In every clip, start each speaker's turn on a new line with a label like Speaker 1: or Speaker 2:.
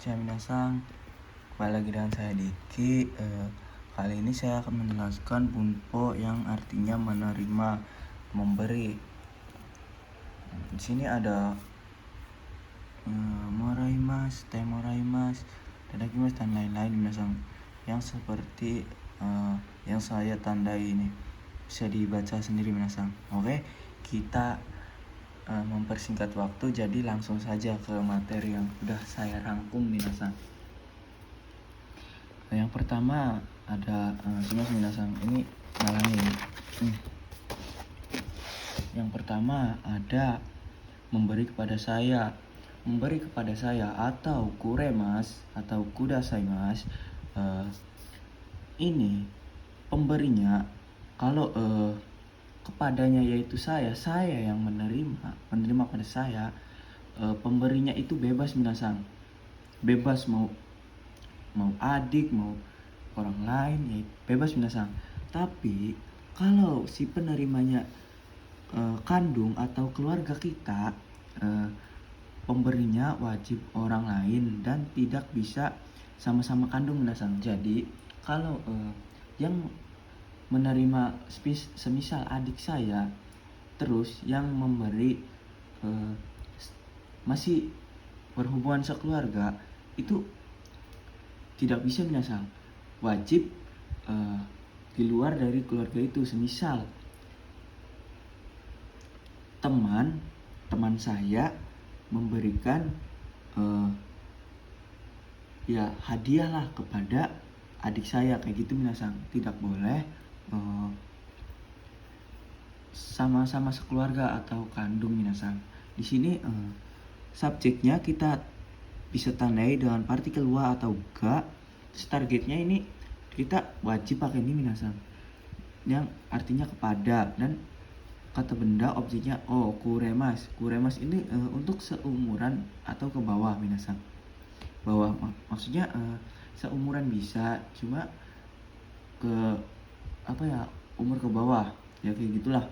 Speaker 1: Minasan, kembali lagi dengan saya Diki. Kali ini saya akan menjelaskan bunpo yang artinya menerima, memberi. Di sini ada moraimas, temoraimas, tadakimasu dan lain-lain minasan, yang seperti yang saya tandai ini. Bisa dibaca sendiri minasan. Oke, kita mempersingkat waktu, jadi langsung saja ke materi yang sudah saya rangkum minasan. Yang pertama ada minasan, ini ngalangin. Yang pertama ada memberi kepada saya. Memberi kepada saya atau kuremas atau kudasaimas. Ini pemberinya, kalau kepadanya yaitu saya yang menerima pada saya. Pemberinya itu bebas minasan, bebas mau adik, mau orang lain, ya bebas minasan. Tapi kalau si penerimanya kandung atau keluarga kita, pemberinya wajib orang lain dan tidak bisa sama-sama kandung minasan. Jadi kalau yang menerima semisal adik saya, terus yang memberi masih berhubungan sekeluarga, itu tidak bisa minasan, wajib di luar dari keluarga itu. Semisal teman saya memberikan ya hadiah lah kepada adik saya, kayak gitu minasan, tidak boleh sama-sama sekeluarga atau kandung minasan. Di sini subjeknya kita bisa tandai dengan partikel wa atau ga. Targetnya ini kita wajib pakai ini minasan, yang artinya kepada, dan kata benda objeknya kuremas. Kuremas ini untuk seumuran atau ke bawah minasan. Bawah maksudnya seumuran bisa, cuma ke umur ke bawah ya, kayak gitulah.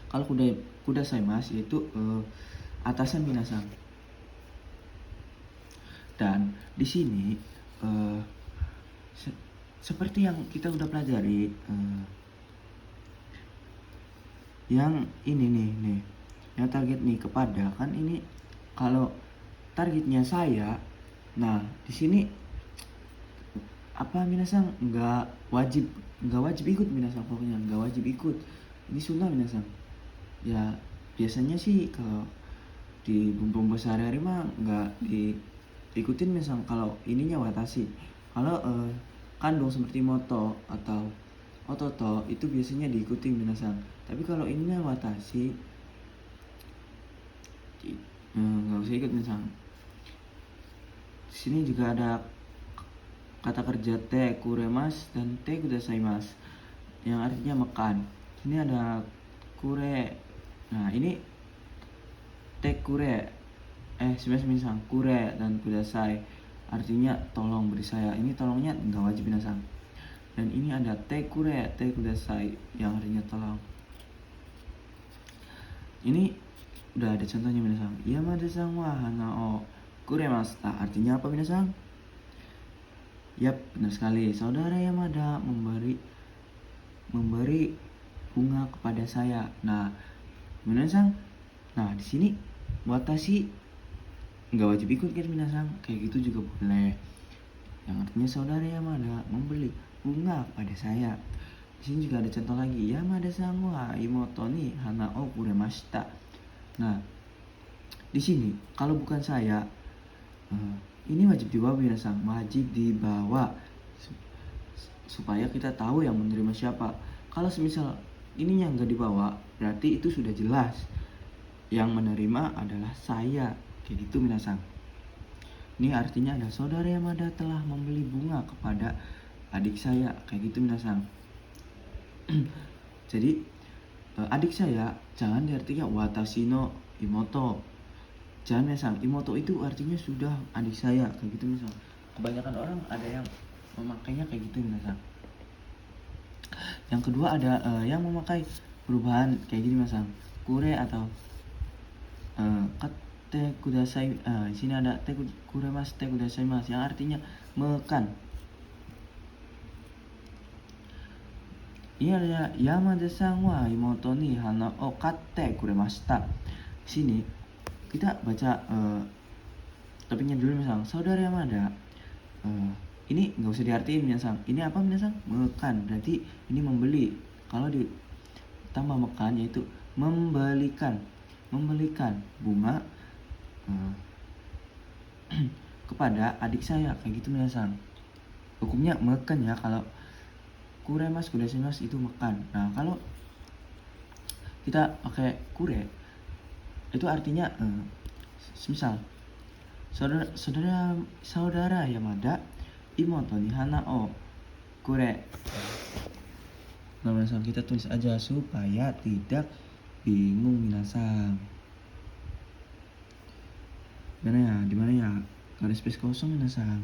Speaker 1: Kalau kudasaimasu yaitu atasan minasan. Dan di sini seperti yang kita udah pelajari, yang ini nih, yang target nih kepada, kan ini kalau targetnya saya. Nah, di sini minasan nggak wajib ikut minasan, pokoknya nggak wajib ikut. Ini sunnah minasan. Ya biasanya sih kalau di bumbu sehari-hari mah nggak diikutin minasan. Kalau ininya watashi, kalau kandung seperti moto atau ototo itu biasanya diikuti minasan. Tapi kalau ininya watashi, nggak usah ikut minasan. Di sini juga ada kata kerja te kuremas dan te kudasaimasu yang artinya makan. Ini ada kure. Nah, ini te kure minasan, kure dan kudasai artinya tolong, beri saya. Ini tolongnya nggak wajib minasan. Dan ini ada te kure te kudasai yang artinya tolong. Ini udah ada contohnya minasan. Yamada-san wa hana o kuremashita. Artinya apa minasan? Yap, benar sekali. Saudara Yamada memberi bunga kepada saya. Nah, minasan. Nah, di sini watashi nggak wajib ikut kan minasan, kayak gitu juga boleh. Yang artinya saudara Yamada membeli bunga pada saya. Di sini juga ada contoh lagi. Yamada-san wa imoto ni hana o kuremashita. Nah, di sini kalau bukan saya, ini wajib dibawa minasan, wajib dibawa supaya kita tahu yang menerima siapa. Kalau semisal ininya nggak dibawa, berarti itu sudah jelas yang menerima adalah saya, kayak gitu minasan. Ini artinya ada saudara Yamada telah membeli bunga kepada adik saya, kayak gitu minasan. Jadi adik saya jangan diartikan watashi no imoto. Jangan minasan, imoto itu artinya sudah adik saya, kayak gitu minasan. Kebanyakan orang ada yang memakainya kayak gitu minasan. Yang kedua ada yang memakai perubahan kayak gini minasan, kure atau te kudasai. Di sini ada te kuremasu te kudasaimasu yang artinya makan. Iya ya, Yamada-san wa imoto ni hana o katte kuremashita. Di sini kita baca topiknya dulu misal. Saudara Yamada, ini nggak usah diartiin minasang. Ini apa minasang? Makan. Berarti ini membeli. Kalau ditambah makan yaitu membelikan bunga kepada adik saya, kayak gitu minasang. Hukumnya makan ya. Kalau kuremasu kudasaimasu itu makan. Nah kalau kita pakai kure itu artinya misal saudara Yamada imoto ni hana o kure. Nah minasang, kita tulis aja supaya tidak bingung minasang. Di mana ya? Gak ada space kosong minasang.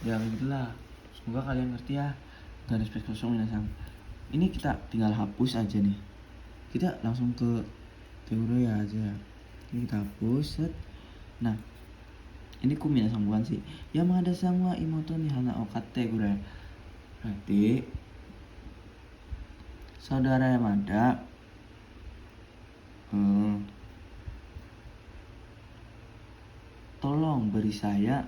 Speaker 1: Ya kayak gitulah. Semoga kalian ngerti ya. Gak ada space kosong minasang. Ini kita tinggal hapus aja nih. Kita langsung ke teori aja. Ini kita hapus. Set. Nah, ini ku minasang bukan sih. Yamada-san wa imoto ni hana o katte kure. Berarti saudara Yamada tolong beri saya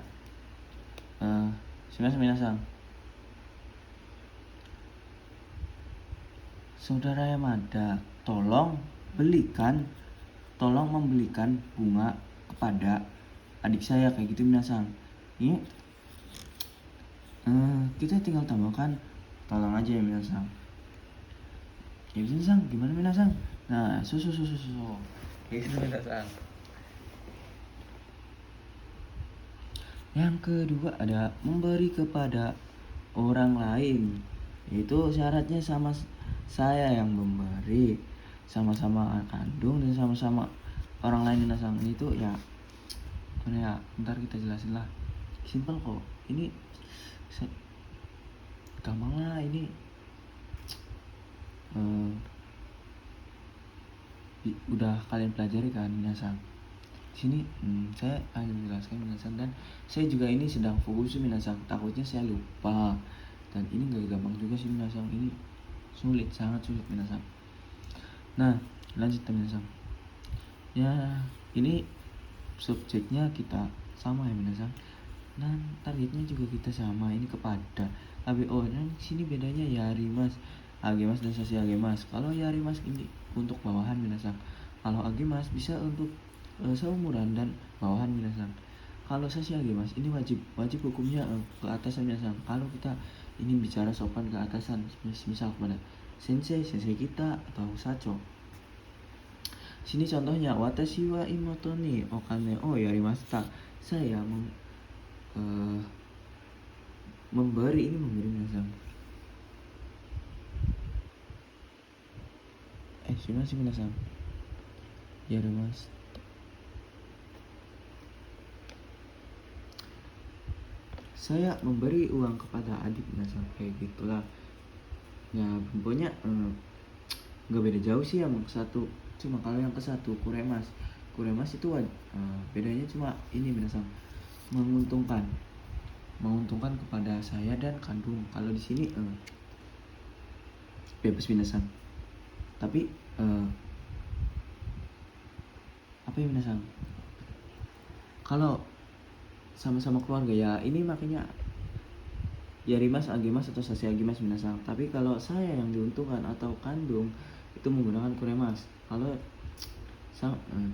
Speaker 1: minasang. Saudara Yamada tolong membelikan bunga kepada adik saya, kayak gitu minasang. Ini kita tinggal tambahkan tolong aja ya minasang. Ya minasang, gimana minasang? Nah, susu. Kayak gitu minasang. Yang kedua ada memberi kepada orang lain. Itu syaratnya sama saya yang memberi, sama-sama kandung dan sama-sama orang lain minasang. Itu ya mana ya, ntar kita jelasin lah. Simple kok. Ini gampang lah ini. Udah kalian pelajari kan minasang. Sini saya akan menjelaskan minasang, dan saya juga ini sedang fokus minasang. Takutnya saya lupa, dan ini gak gampang juga sih minasang. Ini sulit, sangat sulit minasang. Nah lanjut minasang. Ya ini subjeknya kita sama ya minasang, dan targetnya juga kita sama. Ini kepada ABO, dan sini bedanya Yarimas, Agemas dan Sashi Agemas. Kalau Yarimas ini untuk bawahan minasang. Kalau Agemas bisa untuk seumuran dan bawahan minasang. Kalau Sashi Agemas ini wajib hukumnya ke atasan minasang. Kalau kita ini bicara sopan ke atasan, misal kepada sensei kita atau sacho. Sini contohnya, watashi wa imoto ni okane o yarimashita. Saya memberi minasang. Minasang. Yarimasu. Saya memberi uang kepada adik minasang, kayak gitulah. Ya pokoknya nggak beda jauh sih yang ke satu. Cuma kalau yang ke satu kuremas itu bedanya cuma ini minasang, menguntungkan kepada saya dan kandung. Kalau di sini bebas minasang. Tapi apa ya minasang? Kalau sama-sama keluarga ya ini makanya Yarimas, Agemas atau Sashi Agemas minasang. Tapi kalau saya yang diuntungkan atau kandung itu menggunakan kuremas. Kalau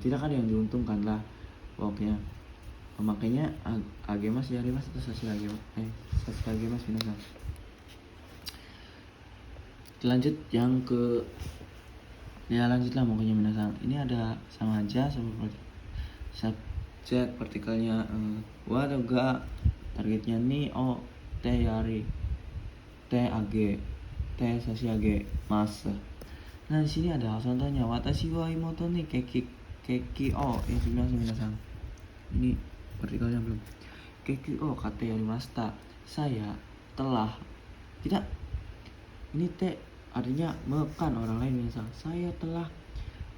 Speaker 1: tidak ada yang diuntungkan lah pokoknya. Makanya Agemas, Yarimas atau Sashi Agemas minasang. Lanjut yang ke lanjutlah pokoknya minasang. Ini ada sama aja sama subjek partikelnya waduh targetnya nih te yari, te age, te sashi age mas. Nah di sini ada contohnya, watashi wa imoto ni keki yang sebenarnya minasang. Ini partikelnya belum. Keki kate yarimashita. Saya telah, tidak, ini te artinya makan orang lain minasang. Saya telah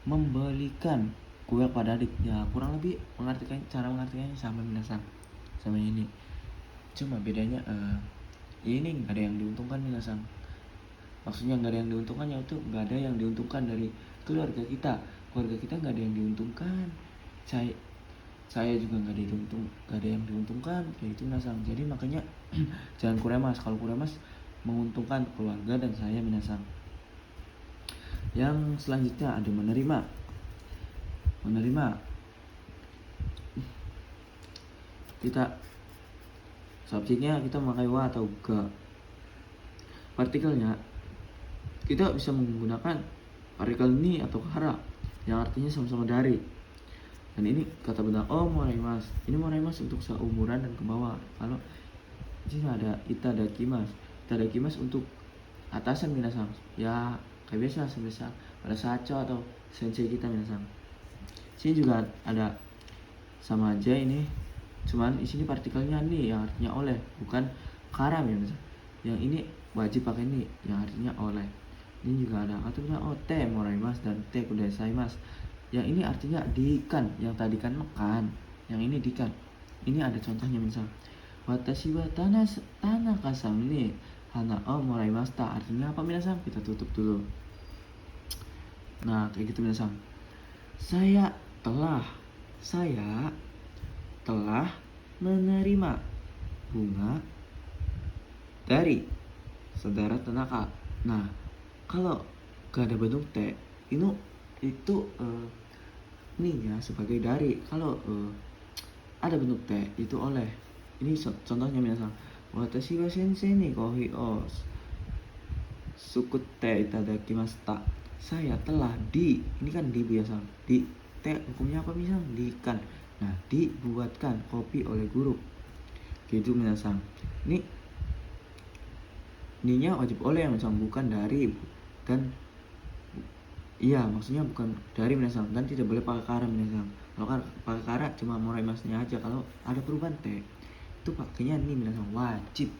Speaker 1: membelikan kuya kepada adik, ya kurang lebih cara mengartikannya sama minasang, sama ini. Cuma bedanya ini nggak ada yang diuntungkan minasang. Maksudnya nggak ada yang diuntungkan, yaitu nggak ada yang diuntungkan dari keluarga kita nggak ada yang diuntungkan, saya juga nggak ada yang diuntungkan kayak itu minasang. Jadi makanya jangan kuremas. Kalau kuremas menguntungkan keluarga dan saya minasang. Yang selanjutnya ada menerima. Kita subjeknya kita memakai wa atau ga. Partikelnya kita bisa menggunakan partikel ni atau hara yang artinya sama-sama dari. Dan ini kata benda moraimasu. Ini moraimasu untuk seumuran dan ke bawah. Kalau di sini ada itadakimasu untuk atasan minasang. Ya kayak biasa sebesar ada saco atau sensei kita minasang. Sini juga ada sama aja ini. Cuman di sini partikelnya nih yang artinya oleh, bukan karam ya minasang. Yang ini wajib pakai ini yang artinya oleh. Ini juga ada atau te moraimasu dan te kudasaimasu. Yang ini artinya dikan, yang tadi kan makan, yang ini dikan. Ini ada contohnya misal watashi wa tanaka-san ni hana o moraimashita. Artinya apa minasang? Kita tutup dulu. Nah kayak gitu minasang. Saya telah menerima bunga dari saudara Tanaka. Nah kalau gak ada bentuk T itu nih ya sebagai dari. Kalau ada bentuk T itu oleh. Ini contohnya minasang. Watashi wa sensei ni kohi o sukute itadakimashita. Saya telah ini kan di biasa di T hukumnya apa misal? Dikan. Nah dibuatkan kopi oleh guru. Gitu minasang. Ini nya wajib oleh yang misal, bukan dari. Dan iya maksudnya bukan dari minasang, dan tidak boleh pakai kara minasang. Kalau pakai kara cuma moraimasnya aja. Kalau ada perubahan T itu pakainya ini minasang, wajib.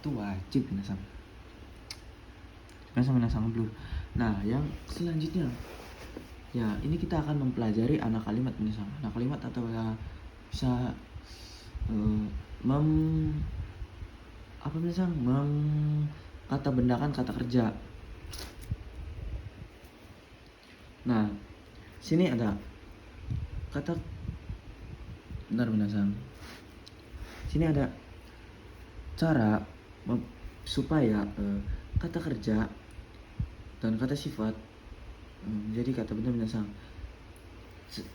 Speaker 1: Itu wajib minasang dulu. Nah yang selanjutnya ya ini kita akan mempelajari anak kalimat minasang. Anak kalimat atau ya bisa kata bendakan kata kerja. Nah, sini ada kata minasang. Sini ada cara supaya kata kerja dan kata sifat jadi kata benda minasang.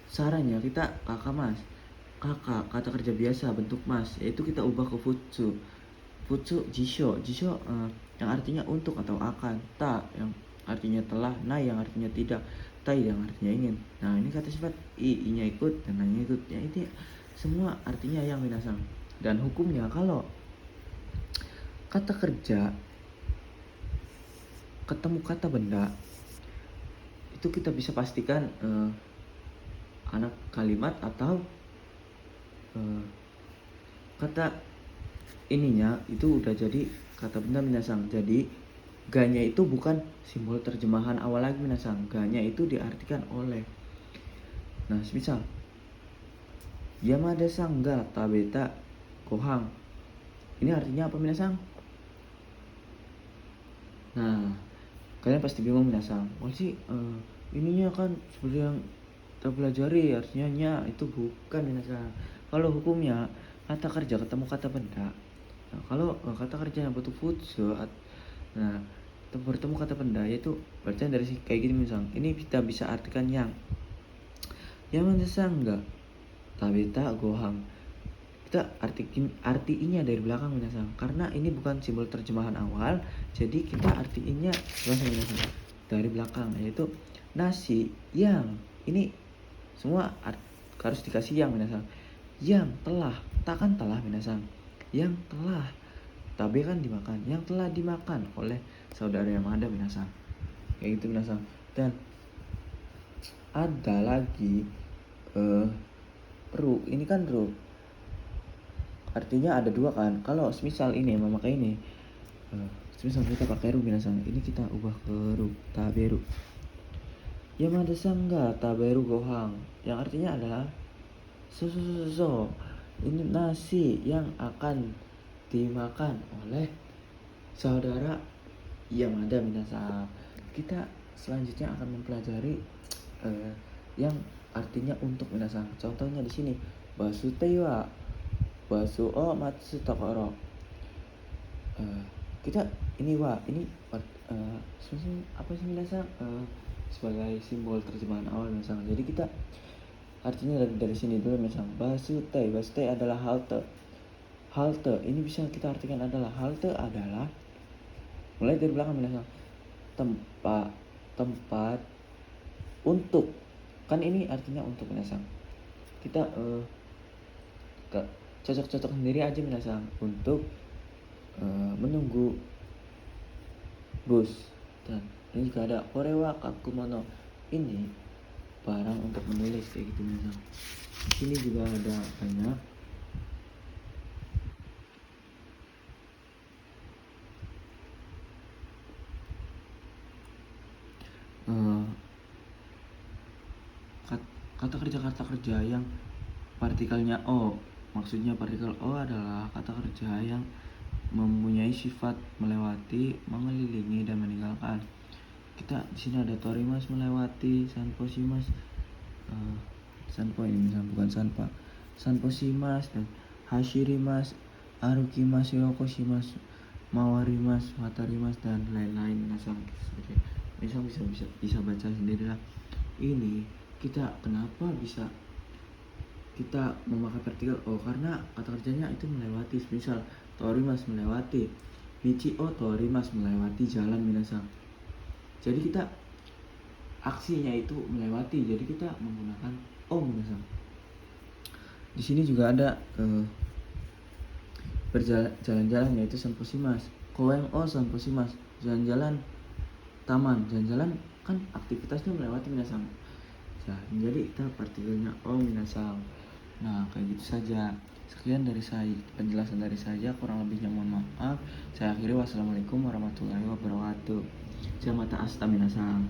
Speaker 1: Sarannya kita kakak kata kerja biasa bentuk mas, yaitu kita ubah ke futsu jisho yang artinya untuk atau akan, ta yang artinya telah, nai yang artinya tidak, tai yang artinya ingin. Nah ini kata sifat i nya ikut dan na-nya ikut. Ya itu semua artinya yang minasang. Dan hukumnya kalau kata kerja ketemu kata benda itu kita bisa pastikan anak kalimat atau kata ininya itu udah jadi kata benda minasang. Jadi ga-nya itu bukan simbol terjemahan awal lagi minasang. Ga-nya itu diartikan oleh. Nah misal Yamada-san ga tabeta gohan. Ini artinya apa minasang? Nah kalian pasti bingung minasang. Sih ininya kan seperti yang kita pelajari, artinya itu bukan minasang. Kalau hukumnya kata kerja ketemu kata benda. Nah, kalau kata kerja yang bentuk futsu, nah bertemu kata benda yaitu berarti dari kayak gini misal. Ini kita bisa artikan yang Yamada-san ga tabeta gohan. Kita artinya dari belakang minasang. Karena ini bukan simbol terjemahan awal, jadi kita artinya dari belakang, yaitu nasi yang. Ini semua harus dikasih yang minasang. Yang telah, takkan telah minasang. Yang telah, tabe kan dimakan. Yang telah dimakan oleh saudara Yamada minasang. Kayak gitu minasang. Dan ada lagi ru. Ini kan ru. Artinya ada dua kan. Kalau misal ini memakai ini, misal kita pakai ru minasang. Ini kita ubah ke ru, taberu. Yamada Sangga Taberu Gohang, yang artinya adalah ini nasi yang akan dimakan oleh saudara Yamada Minasang. Kita selanjutnya akan mempelajari yang artinya untuk minasang. Contohnya di sini basutei wa basu o matsu tokoro. Kita ini apa sih minasang? Sebagai simbol terjemahan awal minasang. Jadi kita artinya dari sini dulu minasang. Basutei adalah halte. Halte ini bisa kita artikan adalah mulai dari belakang minasang, tempat untuk, kan ini artinya untuk minasang. Kita cocok sendiri aja minasang untuk menunggu bus. Dan ini juga ada korewa kakumono, ini barang untuk menulis kayak gitu minasang. Sini juga ada banyak kata kerja yang partikelnya O. Maksudnya partikel O adalah kata kerja yang mempunyai sifat melewati, mengelilingi, dan meninggalkan. Kita di sini ada torimas melewati, sanposimas, sanpo ini bukan sanpa, sanposimas, dan hashirimas, arukimas, yokoshimas, mawarimas, watarimas, dan lain-lain. Misal bisa baca sendiri lah. Ini kita kenapa bisa kita memakai partikel O, karena kata kerjanya itu melewati. Misal torimas melewati, michi o torimas melewati jalan minasang. Jadi kita aksinya itu melewati, jadi kita menggunakan O minasang. Di sini juga ada berjalan-jalan, yaitu sanposimas. Koeng o sanposimas, jalan-jalan taman. Jalan-jalan kan aktivitasnya melewati minasang. Jadi kita partikelnya O minasang. Nah, kayak gitu saja. Sekian dari saya, penjelasan dari saya, kurang lebihnya mohon maaf. Saya akhiri, wassalamualaikum warahmatullahi wabarakatuh. Jamata asta minasang.